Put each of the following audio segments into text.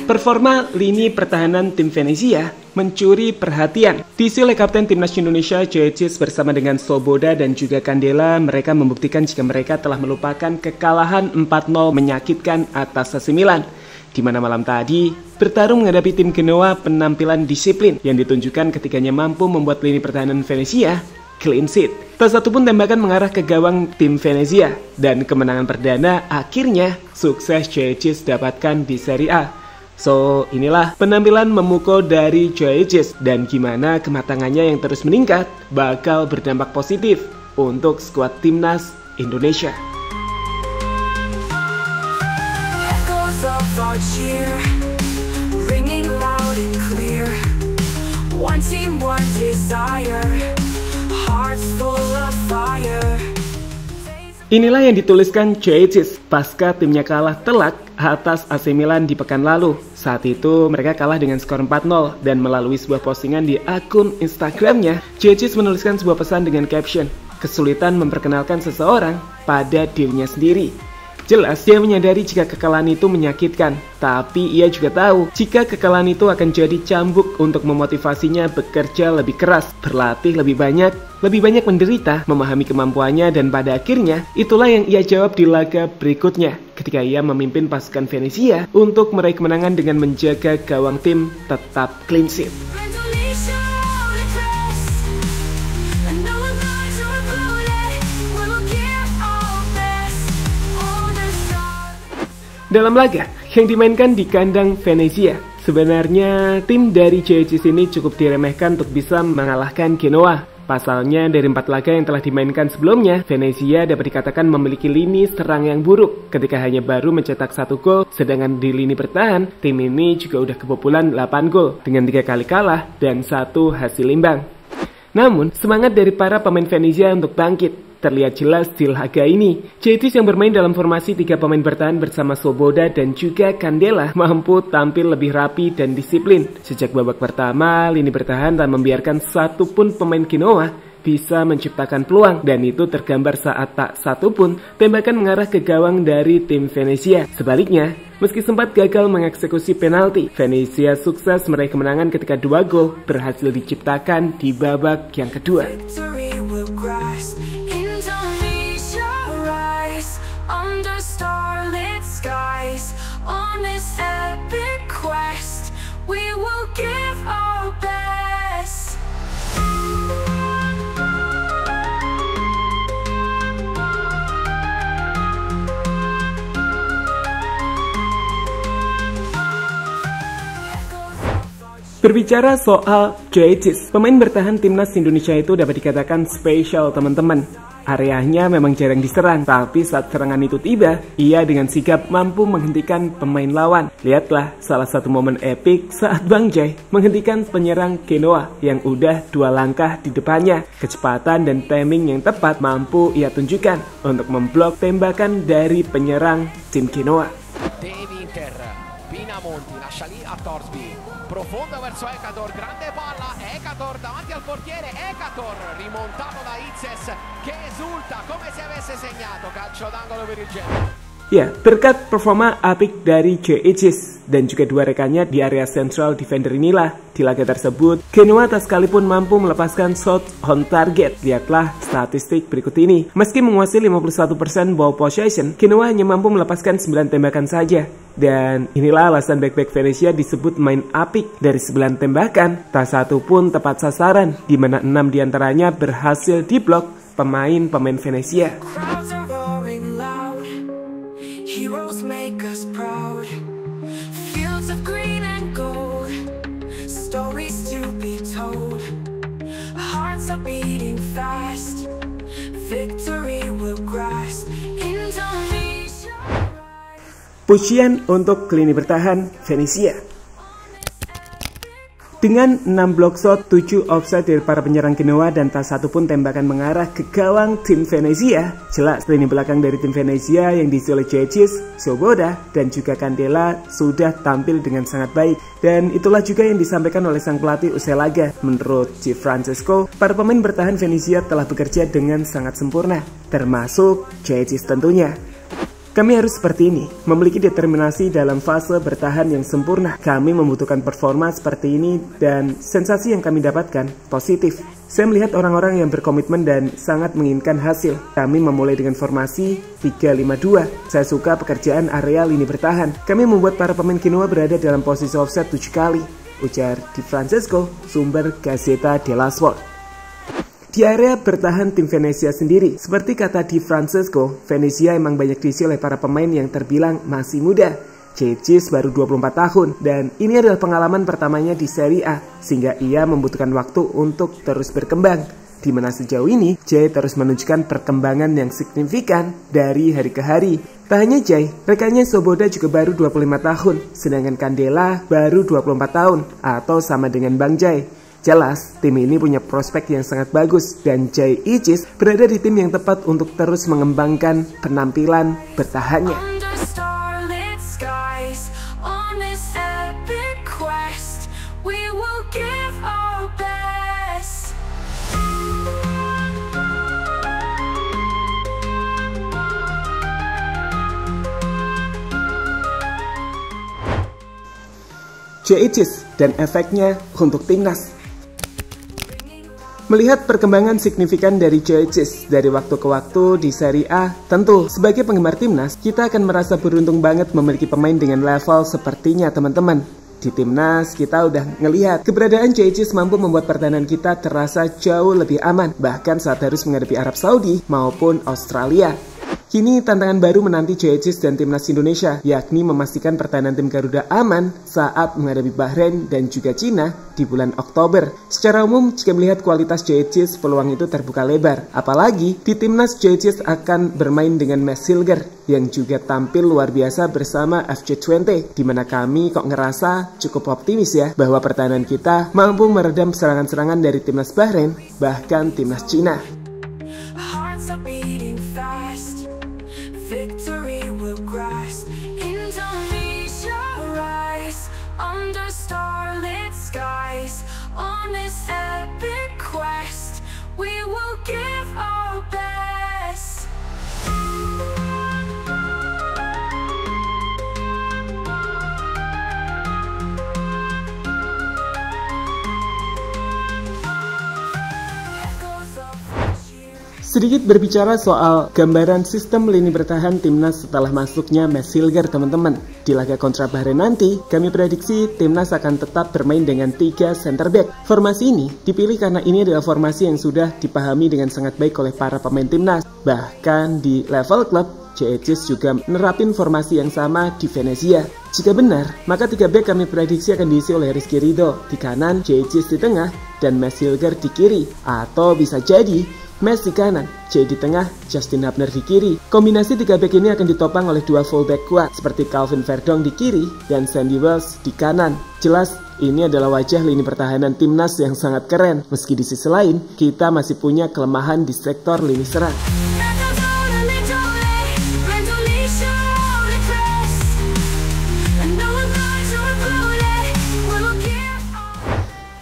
Performa lini pertahanan tim Venezia mencuri perhatian. Diisi oleh Kapten Timnas Indonesia Djordjic bersama dengan Svoboda dan juga Candela, mereka membuktikan jika mereka telah melupakan kekalahan 4-0 menyakitkan atas AC Milan. Di mana malam tadi bertarung menghadapi tim Genoa, penampilan disiplin yang ditunjukkan ketiganya mampu membuat lini pertahanan Venezia clean sheet. Tak satu pun tembakan mengarah ke gawang tim Venezia, dan kemenangan perdana akhirnya sukses Djordjic dapatkan di Serie A. So, inilah penampilan memukul dari Djordjic dan gimana kematangannya yang terus meningkat bakal berdampak positif untuk skuad timnas Indonesia. Inilah yang dituliskan Djordjic pasca timnya kalah telak atas AC Milan di pekan lalu. Saat itu mereka kalah dengan skor 4-0 dan melalui sebuah postingan di akun Instagramnya, Djordjic menuliskan sebuah pesan dengan caption, "Kesulitan memperkenalkan seseorang pada dirinya sendiri." Jelas dia menyadari jika kekalahan itu menyakitkan, tapi ia juga tahu jika kekalahan itu akan jadi cambuk untuk memotivasinya bekerja lebih keras, berlatih lebih banyak menderita, memahami kemampuannya, dan pada akhirnya itulah yang ia jawab di laga berikutnya ketika ia memimpin pasukan Venezia untuk meraih kemenangan dengan menjaga gawang tim tetap clean sheet. Dalam laga yang dimainkan di kandang Venezia, sebenarnya tim dari Djordjic ini cukup diremehkan untuk bisa mengalahkan Genoa. Pasalnya dari 4 laga yang telah dimainkan sebelumnya, Venezia dapat dikatakan memiliki lini serang yang buruk ketika hanya baru mencetak 1 gol, sedangkan di lini bertahan, tim ini juga udah kebobolan 8 gol dengan 3 kali kalah dan 1 hasil imbang. Namun, semangat dari para pemain Venezia untuk bangkit terlihat jelas di laga ini. Djordjic yang bermain dalam formasi 3 pemain bertahan bersama Svoboda dan juga Candela mampu tampil lebih rapi dan disiplin. Sejak babak pertama, lini bertahan tak membiarkan satu pun pemain Genoa bisa menciptakan peluang, dan itu tergambar saat tak satu pun tembakan mengarah ke gawang dari tim Venezia. Sebaliknya, meski sempat gagal mengeksekusi penalti, Venezia sukses meraih kemenangan ketika 2 gol berhasil diciptakan di babak yang kedua. Berbicara soal Djordjic, pemain bertahan timnas Indonesia itu dapat dikatakan spesial, teman-teman. Areanya memang jarang diserang, tapi saat serangan itu tiba, ia dengan sigap mampu menghentikan pemain lawan. Lihatlah salah satu momen epik saat Bang Jai menghentikan penyerang Genoa yang udah 2 langkah di depannya. Kecepatan dan timing yang tepat mampu ia tunjukkan untuk memblok tembakan dari penyerang tim Genoa. Pinamonti lascia lì a Torsby, profondo verso Ekator, grande palla, Ekator davanti al portiere, Ekator rimontato da Itzes che esulta come se avesse segnato, calcio d'angolo per il Genoa. Ya, berkat performa apik dari Djordjic dan juga 2 rekannya di area central defender inilah, di laga tersebut Genoa tak sekalipun mampu melepaskan shot on target. Lihatlah statistik berikut ini. Meski menguasai 51% ball possession, Genoa hanya mampu melepaskan 9 tembakan saja. Dan inilah alasan back-back Venezia disebut main apik. Dari 9 tembakan, tak satu pun tepat sasaran, di mana 6 diantaranya berhasil diblok pemain-pemain Venezia. Pujian untuk lini bertahan Venezia. Dengan 6 block shot, 7 offside dari para penyerang Genoa, dan tak satu pun tembakan mengarah ke gawang tim Venezia, jelas lini belakang dari tim Venezia yang diisi oleh Djordjic, Svoboda, dan juga Candela sudah tampil dengan sangat baik. Dan itulah juga yang disampaikan oleh sang pelatih usai laga. Menurut Gianfrancesco, para pemain bertahan Venezia telah bekerja dengan sangat sempurna, termasuk Djordjic tentunya. Kami harus seperti ini, memiliki determinasi dalam fase bertahan yang sempurna. Kami membutuhkan performa seperti ini dan sensasi yang kami dapatkan positif. Saya melihat orang-orang yang berkomitmen dan sangat menginginkan hasil. Kami memulai dengan formasi 3-5-2. Saya suka pekerjaan area lini bertahan. Kami membuat para pemain Genoa berada dalam posisi offset 7 kali, ujar Di Francesco, sumber Gazzetta dello Sport. Di area bertahan tim Venezia sendiri, seperti kata Di Francesco, Venezia emang banyak diisi oleh para pemain yang terbilang masih muda. Cecis baru 24 tahun, dan ini adalah pengalaman pertamanya di Serie A, sehingga ia membutuhkan waktu untuk terus berkembang. Di mana sejauh ini, Jay terus menunjukkan perkembangan yang signifikan dari hari ke hari. Tak hanya Jay, rekannya Soboda juga baru 25 tahun, sedangkan Candela baru 24 tahun, atau sama dengan Bang Jay. Jelas, tim ini punya prospek yang sangat bagus dan Jay Ichis berada di tim yang tepat untuk terus mengembangkan penampilan bertahannya. Jay Ichis dan efeknya untuk timnas. Melihat perkembangan signifikan dari Jay Ichis dari waktu ke waktu di Serie A, tentu sebagai penggemar timnas, kita akan merasa beruntung banget memiliki pemain dengan level sepertinya teman-teman. Di timnas, kita udah ngelihat keberadaan Jay Ichis mampu membuat pertahanan kita terasa jauh lebih aman, bahkan saat harus menghadapi Arab Saudi maupun Australia. Kini tantangan baru menanti Jay Ichis dan timnas Indonesia, yakni memastikan pertahanan tim Garuda aman saat menghadapi Bahrain dan juga Cina di bulan Oktober. Secara umum, jika melihat kualitas Jay Ichis, peluang itu terbuka lebar. Apalagi di timnas Jay Ichis akan bermain dengan Max Silger yang juga tampil luar biasa bersama FC20, di mana kami kok ngerasa cukup optimis ya bahwa pertahanan kita mampu meredam serangan-serangan dari timnas Bahrain bahkan timnas Cina. Victory will grasp Indonesia rise under starlit skies. On this epic quest, we will give our best. Sedikit berbicara soal gambaran sistem lini bertahan timnas setelah masuknya Max Silger, teman-teman. Di laga kontra Bahrain nanti, kami prediksi timnas akan tetap bermain dengan 3 center back. Formasi ini dipilih karena ini adalah formasi yang sudah dipahami dengan sangat baik oleh para pemain timnas. Bahkan di level klub, Jay Ichis juga menerapin formasi yang sama di Venezia. Jika benar, maka 3 back kami prediksi akan diisi oleh Rizky Ridho di kanan, Jay Ichis di tengah, dan Max Silger di kiri. Atau bisa jadi Max di kanan, Jay di tengah, Justin Hubner di kiri. Kombinasi 3 back ini akan ditopang oleh 2 fullback kuat seperti Calvin Verdong di kiri dan Sandy Wells di kanan. Jelas, ini adalah wajah lini pertahanan timnas yang sangat keren. Meski di sisi lain, kita masih punya kelemahan di sektor lini serang.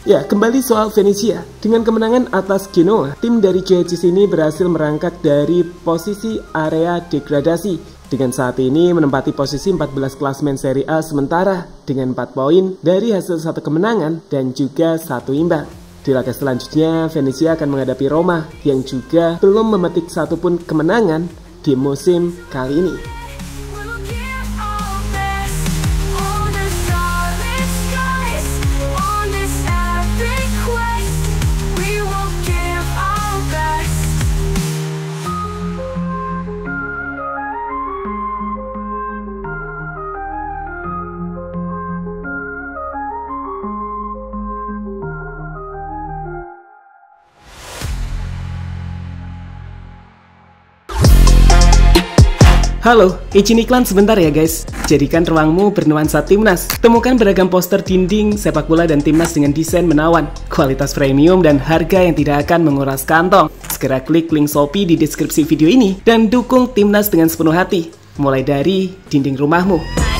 Ya, kembali soal Venezia. Dengan kemenangan atas Genoa, tim dari Jay Ichis ini berhasil merangkak dari posisi area degradasi dengan saat ini menempati posisi 14 klasemen Serie A sementara dengan 4 poin dari hasil 1 kemenangan dan juga 1 imbang. Di laga selanjutnya, Venezia akan menghadapi Roma yang juga belum memetik satupun kemenangan di musim kali ini. Halo, izin iklan sebentar ya guys. Jadikan ruangmu bernuansa timnas. Temukan beragam poster dinding, sepak bola dan timnas dengan desain menawan, kualitas premium dan harga yang tidak akan menguras kantong. Segera klik link Shopee di deskripsi video ini dan dukung timnas dengan sepenuh hati. Mulai dari dinding rumahmu.